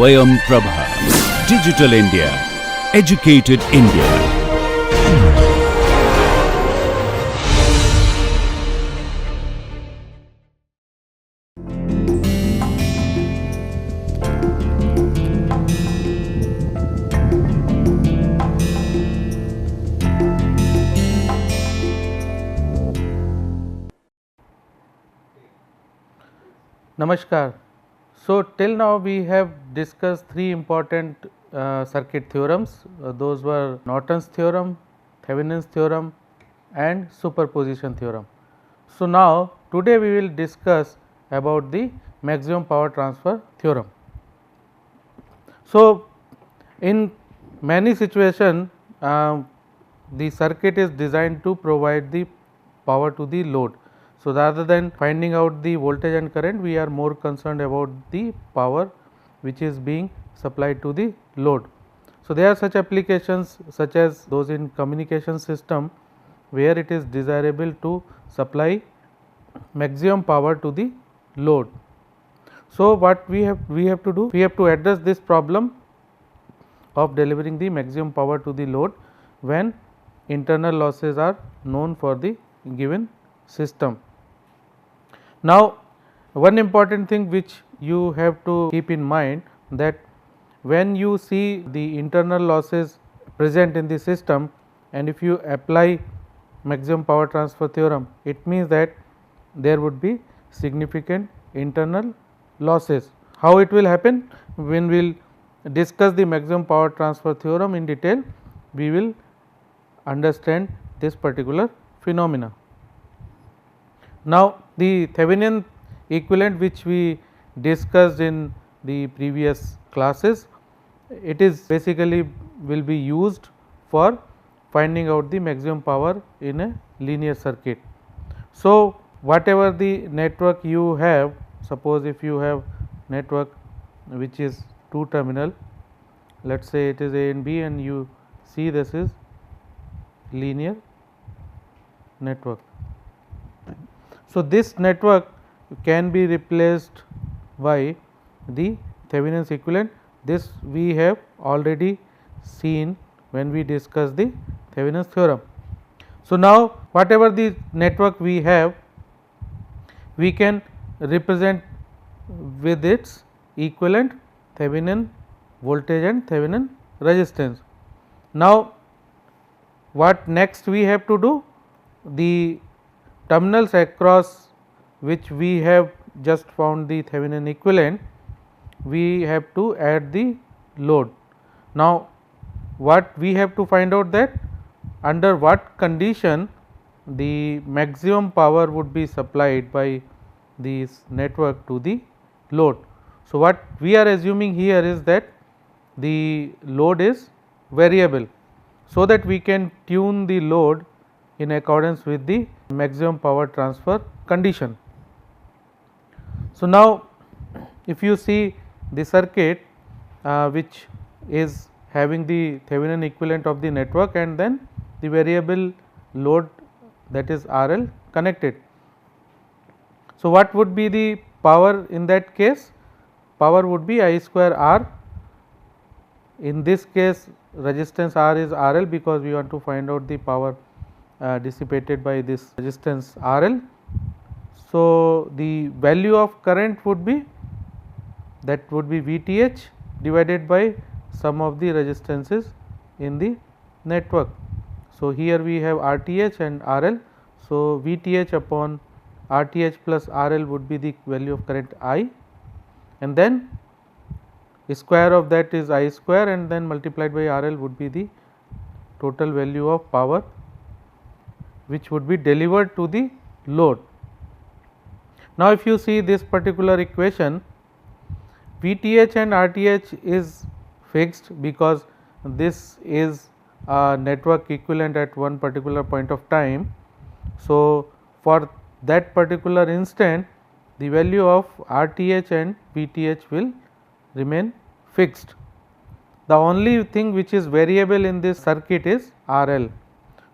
Swayam Prabha. Digital India. Educated India. Namaskar. So, till now we have discussed three important circuit theorems. Those were Norton's theorem, Thevenin's theorem and superposition theorem. So, now today we will discuss about the maximum power transfer theorem. So, in many situations the circuit is designed to provide the power to the load. So, rather than finding out the voltage and current, we are more concerned about the power which is being supplied to the load. So, there are such applications such as those in communication system where it is desirable to supply maximum power to the load. So, what we have to do? We have to address this problem of delivering the maximum power to the load when internal losses are known for the given system. Now, one important thing which you have to keep in mind, that when you see the internal losses present in the system and if you apply maximum power transfer theorem, it means that there would be significant internal losses. How it will happen? When we will discuss the maximum power transfer theorem in detail, we will understand this particular phenomena. Now, the Thevenin equivalent which we discussed in the previous classes, it is basically will be used for finding out the maximum power in a linear circuit. So, whatever the network you have, suppose if you have network which is 2 terminal, let us say it is A and B, and you see this is linear network. So, this network can be replaced by the Thevenin's equivalent. This we have already seen when we discussed the Thevenin's theorem. So, now whatever the network we have, we can represent with its equivalent Thevenin voltage and Thevenin resistance. Now, what next we have to do? The terminals across which we have just found the Thevenin equivalent, we have to add the load. Now, what we have to find out, that under what condition the maximum power would be supplied by this network to the load. So, what we are assuming here is that the load is variable, so that we can tune the load in accordance with the maximum power transfer condition. So, now if you see the circuit which is having the Thevenin equivalent of the network and then the variable load, that is RL, connected. So, what would be the power in that case? Power would be I square R. In this case resistance R is RL, because we want to find out the power dissipated by this resistance RL. So, the value of current would be, that would be VTH divided by sum of the resistances in the network. So, here we have RTH and RL. So, VTH upon RTH plus RL would be the value of current I, and then square of that is I square, and then multiplied by RL would be the total value of power which would be delivered to the load. Now, if you see this particular equation, VTH and RTH is fixed because this is a network equivalent at one particular point of time. So, for that particular instant, the value of RTH and VTH will remain fixed. The only thing which is variable in this circuit is RL.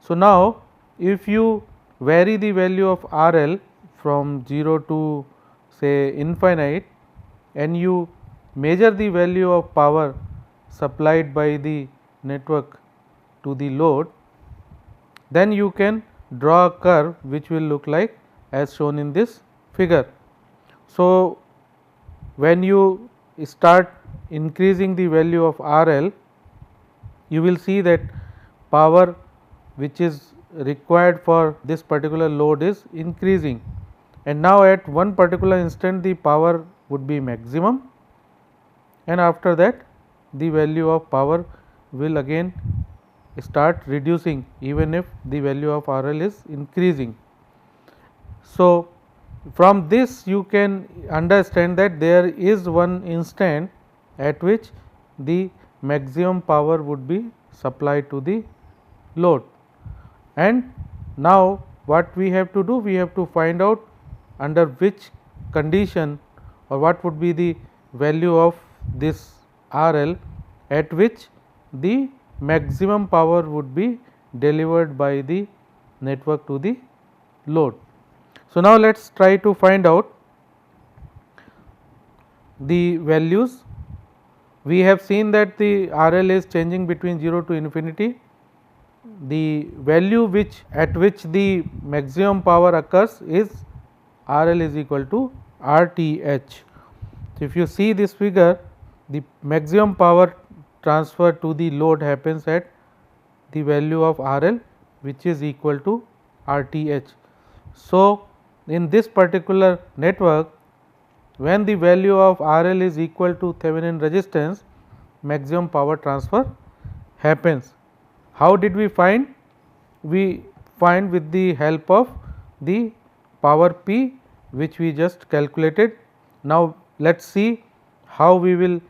So, now if you vary the value of RL from 0 to say infinite, and you measure the value of power supplied by the network to the load, then you can draw a curve which will look like as shown in this figure. So, when you start increasing the value of RL, you will see that power which is required for this particular load is increasing, and now at one particular instant the power would be maximum, and after that the value of power will again start reducing even if the value of RL is increasing. So, from this you can understand that there is one instant at which the maximum power would be supplied to the load, and now what we have to do, we have to find out under which condition or what would be the value of this RL at which the maximum power would be delivered by the network to the load. So, now let us try to find out the values. We have seen that the RL is changing between 0 to infinity. The value which at which the maximum power occurs is RL is equal to RTH. So, if you see this figure, the maximum power transfer to the load happens at the value of RL which is equal to RTH. So, in this particular network, when the value of RL is equal to Thevenin resistance, maximum power transfer happens. How did we find? We find with the help of the power P which we just calculated. Now, let us see how we will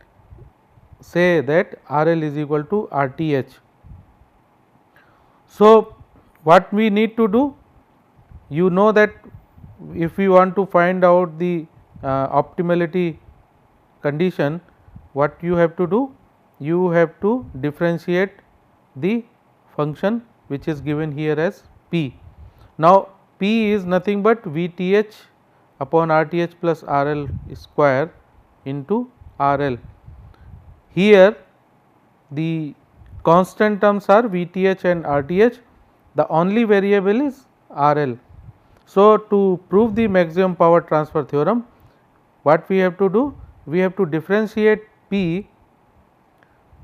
say that RL is equal to RTH. So, what we need to do? You know that if we want to find out the optimality condition, what you have to do? You have to differentiate the function which is given here as P. Now, P is nothing but VTH upon RTH plus RL square into RL. Here the constant terms are VTH and RTH, the only variable is RL. So, to prove the maximum power transfer theorem, what we have to do? We have to differentiate P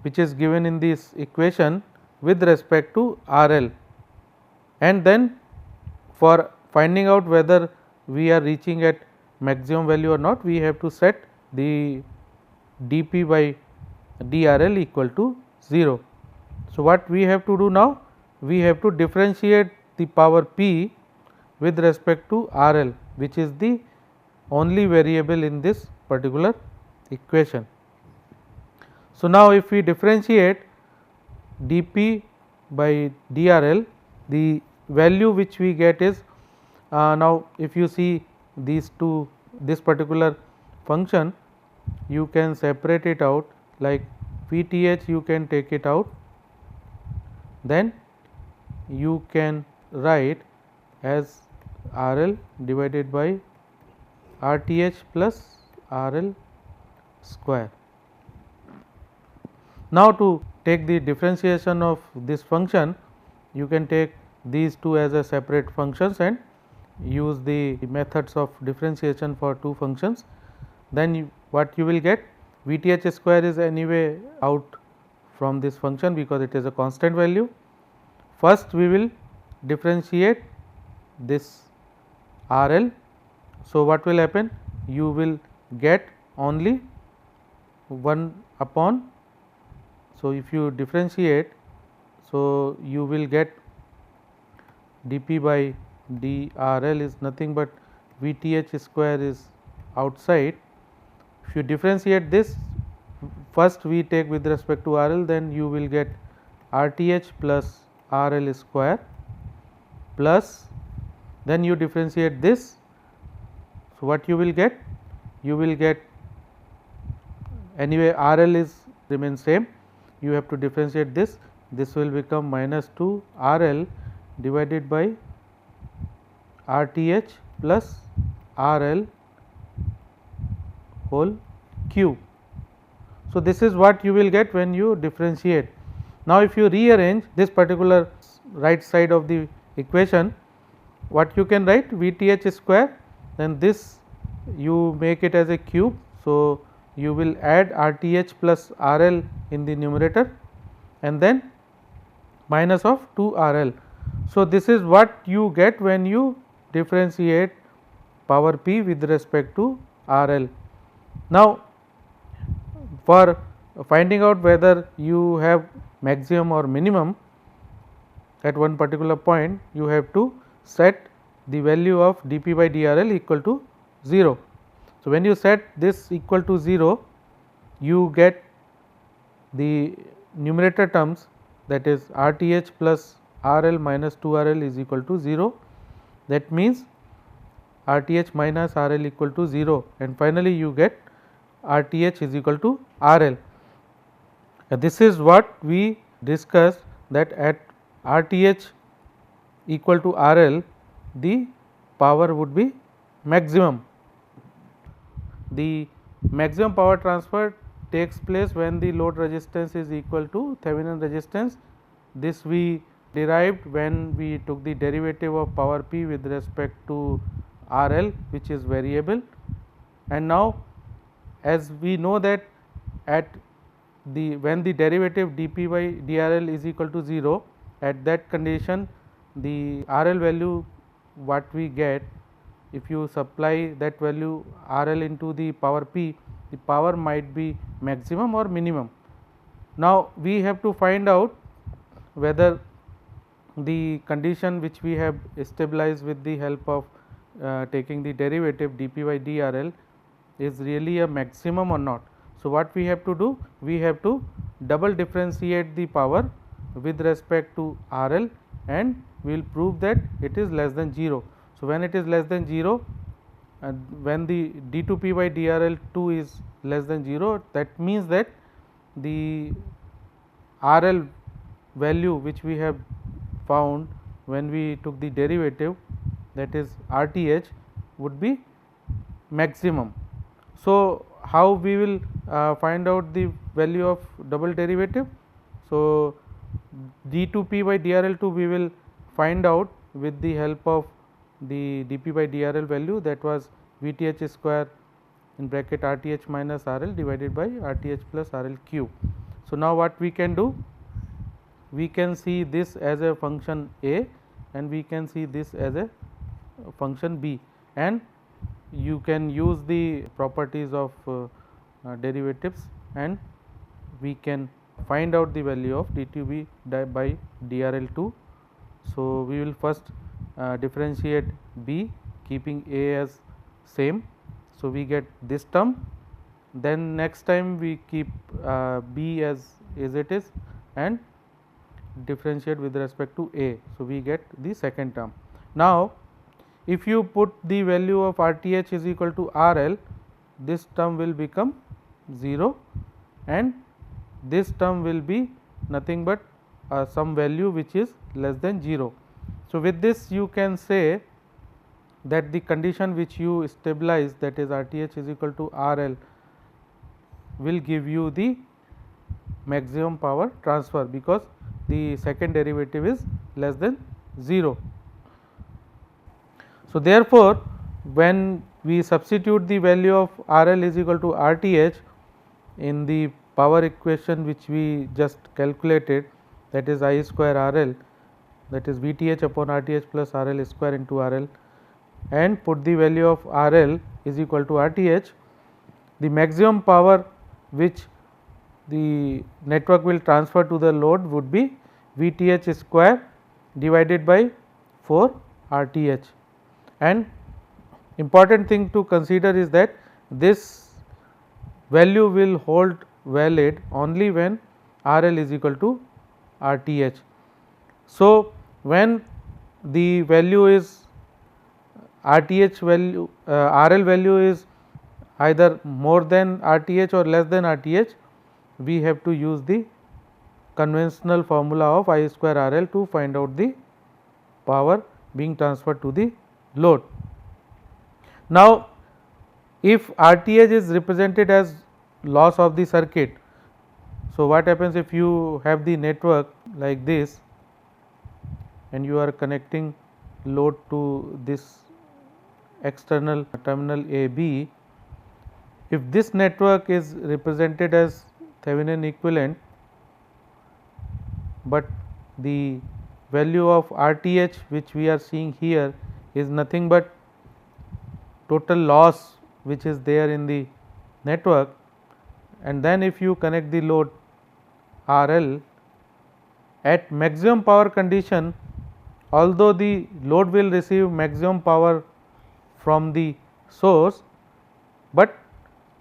which is given in this equation with respect to RL, and then for finding out whether we are reaching at maximum value or not, we have to set the dP by dRL equal to 0. So, what we have to do now? We have to differentiate the power P with respect to RL, which is the only variable in this particular equation. So, now if we differentiate dP by dRL, the value which we get is now if you see these two, this particular function, you can separate it out, like VTH you can take it out, then you can write as RL divided by RTH plus RL square. Now, to take the differentiation of this function, you can take these two as a separate functions and use the methods of differentiation for two functions. Then what you will get? VTH square is anyway out from this function because it is a constant value. First we will differentiate this RL. So, what will happen? You will get only 1 upon. So, if you differentiate, so you will get dP by dRL is nothing but VTH square is outside. If you differentiate this, first we take with respect to RL, then you will get RTH plus RL square plus, then you differentiate this. So, what you will get? You will get, anyway RL is remain same, you have to differentiate this, this will become minus 2 RL divided by RTH plus RL whole cube. So, this is what you will get when you differentiate. Now, if you rearrange this particular right side of the equation, what you can write VTH square, then this you make it as a cube. So, you will add RTH plus RL in the numerator and then minus of 2 RL. So, this is what you get when you differentiate power P with respect to RL. Now, for finding out whether you have maximum or minimum at one particular point, you have to set the value of dP by dRL equal to 0. So, when you set this equal to 0, you get the numerator terms, that is RTH plus RL minus 2 RL is equal to 0. That means RTH minus RL equal to 0, and finally you get RTH is equal to RL. This is what we discussed, that at RTH equal to RL, the power would be maximum. The maximum power transfer takes place when the load resistance is equal to Thevenin resistance. This we derived when we took the derivative of power P with respect to RL, which is variable. And now, as we know that at the when the derivative dP by dRL is equal to 0, at that condition the RL value what we get, if you supply that value RL into the power P, the power might be maximum or minimum. Now, we have to find out whether the condition which we have stabilized with the help of taking the derivative dP by dRL is really a maximum or not. So, what we have to do? We have to double differentiate the power with respect to RL, and we will prove that it is less than 0. So, when it is less than 0, when the d2p by drl 2 is less than 0, that means that the RL value which we have found when we took the derivative, that is RTH, would be maximum. So, how we will find out the value of double derivative? So, d2p by drl2 we will find out with the help of the dP by dRL value, that was VTH square in bracket RTH minus RL divided by RTH plus RL cube. So, now what we can do? We can see this as a function A and we can see this as a function B, and you can use the properties of derivatives and we can find out the value of dTB by dRL2. So, we will first differentiate B keeping A as same. So, we get this term, then next time we keep B as it is and differentiate with respect to A. So, we get the second term. Now, if you put the value of RTH is equal to RL, this term will become 0 and this term will be nothing but some value which is less than 0. So, with this you can say that the condition which you stabilize, that is RTH is equal to RL, will give you the maximum power transfer, because the second derivative is less than 0. So, therefore, when we substitute the value of RL is equal to RTH in the power equation which we just calculated, that is I square RL, that is VTH upon RTH plus RL square into RL, and put the value of RL is equal to RTH, the maximum power which the network will transfer to the load would be VTH square divided by 4 RTH. And important thing to consider is that this value will hold valid only when RL is equal to RTH. So, when the value is RTH value RL value is either more than RTH or less than RTH, we have to use the conventional formula of I square RL to find out the power being transferred to the load. Now, if RTH is represented as loss of the circuit, So, what happens if you have the network like this and you are connecting load to this external terminal A B. If this network is represented as Thevenin equivalent, but the value of RTH which we are seeing here is nothing but total loss which is there in the network, and then if you connect the load RL at maximum power condition, although the load will receive maximum power from the source, but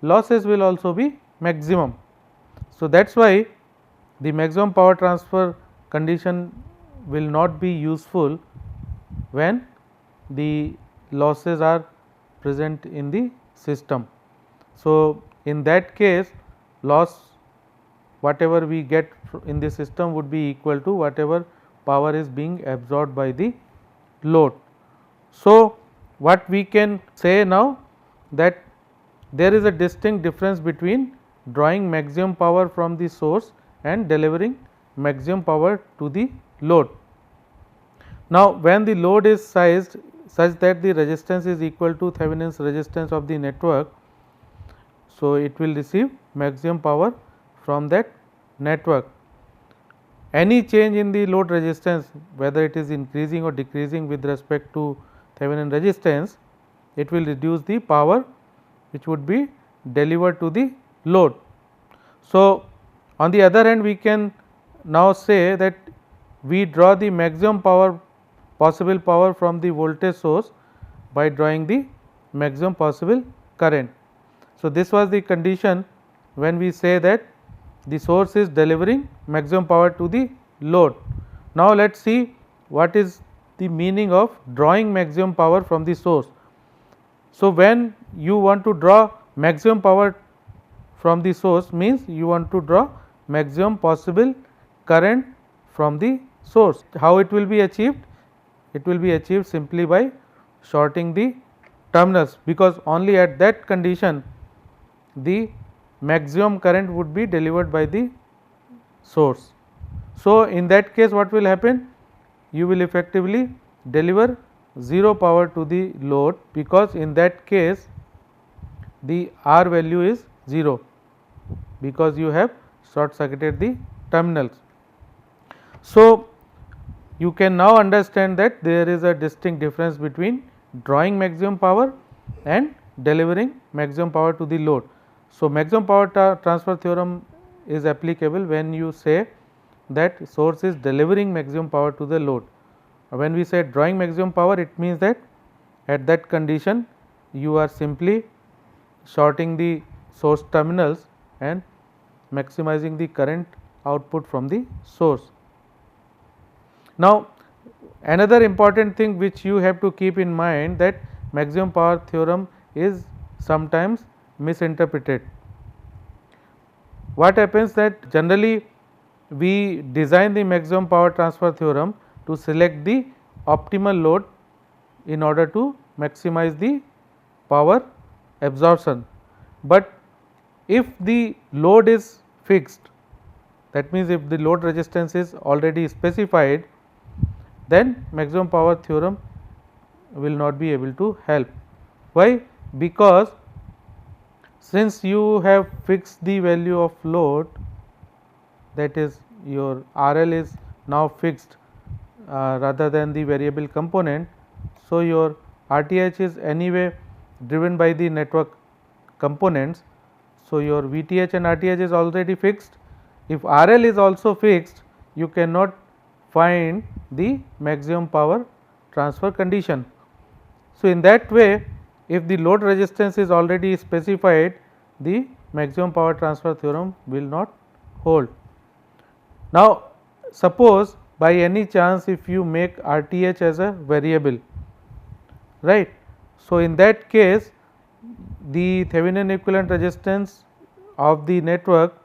losses will also be maximum. So, that is why the maximum power transfer condition will not be useful when the losses are present in the system. So, in that case loss whatever we get in the system would be equal to whatever power is being absorbed by the load. So, what we can say now that there is a distinct difference between drawing maximum power from the source and delivering maximum power to the load. Now, when the load is sized such that the resistance is equal to Thevenin's resistance of the network, so it will receive maximum power from that network. Any change in the load resistance, whether it is increasing or decreasing with respect to Thevenin resistance, it will reduce the power which would be delivered to the load. So, on the other hand, we can now say that we draw the maximum power possible power from the voltage source by drawing the maximum possible current. So, this was the condition when we say that the source is delivering maximum power to the load. Now, let us see what is the meaning of drawing maximum power from the source. So, when you want to draw maximum power from the source means you want to draw maximum possible current from the source. How it will be achieved? It will be achieved simply by shorting the terminals, because only at that condition the maximum current would be delivered by the source. So, in that case what will happen? You will effectively deliver 0 power to the load, because in that case the R value is 0, because you have short circuited the terminals. So, you can now understand that there is a distinct difference between drawing maximum power and delivering maximum power to the load. So, maximum power transfer theorem is applicable when you say that source is delivering maximum power to the load. When we say drawing maximum power, it means that at that condition you are simply shorting the source terminals and maximizing the current output from the source. Now, another important thing which you have to keep in mind, that maximum power theorem is sometimes misinterpreted. What happens that generally we design the maximum power transfer theorem to select the optimal load in order to maximize the power absorption. But if the load is fixed, that means if the load resistance is already specified, then maximum power theorem will not be able to help. Why? Because since you have fixed the value of load, that is your RL is now fixed rather than the variable component. So, your RTH is anyway driven by the network components. So, your VTH and RTH is already fixed. If RL is also fixed, you cannot find the maximum power transfer condition. So, in that way, if the load resistance is already specified, the maximum power transfer theorem will not hold. Now, suppose by any chance if you make RTH as a variable, right. So, in that case the Thevenin equivalent resistance of the network